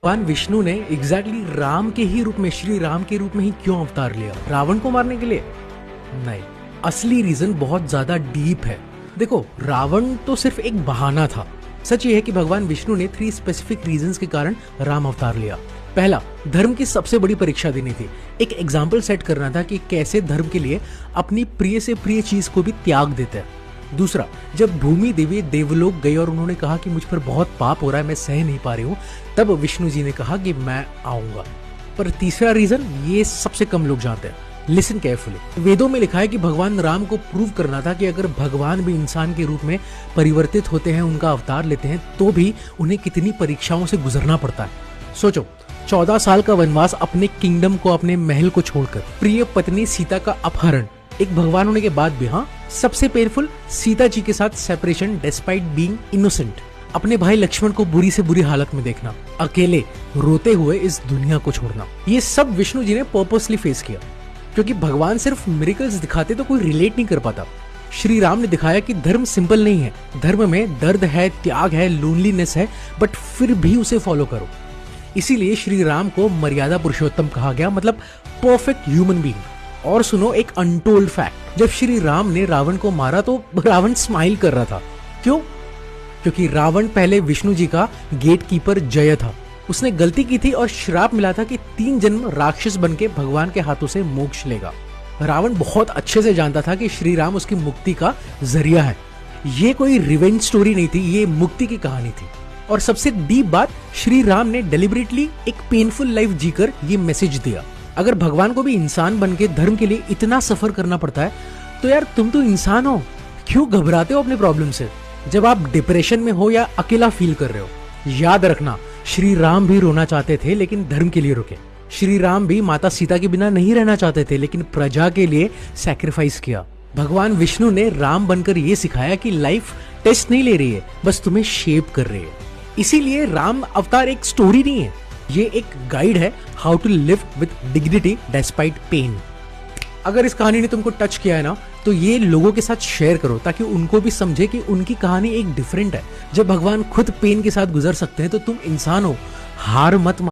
भगवान विष्णु ने एग्जैक्टली राम के ही रूप में, श्री राम के रूप में ही क्यों अवतार लिया? रावण को मारने के लिए? नहीं, असली रीजन बहुत ज्यादा डीप है। देखो, रावण तो सिर्फ एक बहाना था। सच ये है कि भगवान विष्णु ने 3 स्पेसिफिक रीजंस के कारण राम अवतार लिया। पहला, धर्म की सबसे बड़ी परीक्षा देनी थी। एक एग्जाम्पल सेट करना था कि कैसे धर्म के लिए अपनी प्रिय से प्रिय चीज को भी त्याग देते हैं। दूसरा, जब भूमि देवी देवलोक गई और उन्होंने कहा कि मुझ पर बहुत पाप हो रहा है, मैं सह नहीं पा रही हूँ, तब विष्णु जी ने कहा कि मैं आऊंगा। पर तीसरा रीजन ये सबसे कम लोग जानते हैं। Listen carefully. वेदों में लिखा है कि भगवान राम को प्रूव करना था कि अगर भगवान भी इंसान के रूप में परिवर्तित होते हैं, उनका अवतार लेते हैं, तो भी उन्हें कितनी परीक्षाओं से गुजरना पड़ता है। सोचो, 14 साल का वनवास, अपने किंगडम को, अपने महल को छोड़कर, प्रिय पत्नी सीता का अपहरण, एक भगवान होने के बाद भी। हाँ, सबसे पेनफुल, सीता जी के साथ सेपरेशन डिस्पाइट बीइंग इनोसेंट। अपने भाई लक्ष्मण को बुरी से बुरी हालत में देखना, अकेले रोते हुए इस दुनिया को छोड़ना, ये सब विष्णु जी ने पर्पसली फेस किया। क्योंकि भगवान सिर्फ मिरेकल्स दिखाते तो कोई रिलेट नहीं कर पाता। श्री राम ने दिखाया कि धर्म सिंपल नहीं है, धर्म में दर्द है, त्याग है, लोनलीनेस है, बट फिर भी उसे फॉलो करो। इसीलिए श्री राम को मर्यादा पुरुषोत्तम कहा गया, मतलब परफेक्ट ह्यूमन बीइंग। और सुनो एक अनटोल्ड फैक्ट, जब श्री राम ने रावण को मारा तो रावण स्माइल कर रहा था। क्यों? क्योंकि रावण पहले विष्णु जी का गेटकीपर जय था। उसने गलती की थी और श्राप मिला था कि 3 जन्म राक्षस बनके भगवान के हाथों से मोक्ष लेगा। रावण बहुत अच्छे से जानता था कि श्री राम उसकी मुक्ति का जरिया है। ये कोई रिवेंज स्टोरी नहीं थी, ये मुक्ति की कहानी थी। और सबसे डीप बात, श्री राम ने डेलिबरेटली एक पेनफुल लाइफ जीकर ये मैसेज दिया, अगर भगवान को भी इंसान बनके धर्म के लिए इतना सफर करना पड़ता है, तो यार तुम तो इंसान हो, क्यों घबराते हो अपने प्रॉब्लम से? जब आप डिप्रेशन में हो या अकेला फील कर रहे हो, याद रखना, श्री राम भी रोना चाहते थे लेकिन धर्म के लिए रुके। श्री राम भी माता सीता के बिना नहीं रहना चाहते थे लेकिन प्रजा के लिए सैक्रिफाइस किया। भगवान विष्णु ने राम बनकर ये सिखाया कि लाइफ टेस्ट नहीं ले रही है, बस तुम्हें शेप कर रही है। इसीलिए राम अवतार एक स्टोरी नहीं है, ये एक गाइड है, how to live with dignity despite pain. अगर इस कहानी ने तुमको टच किया है ना, तो ये लोगों के साथ शेयर करो ताकि उनको भी समझे कि उनकी कहानी एक डिफरेंट है। जब भगवान खुद पेन के साथ गुजर सकते हैं तो तुम इंसान हो, हार मत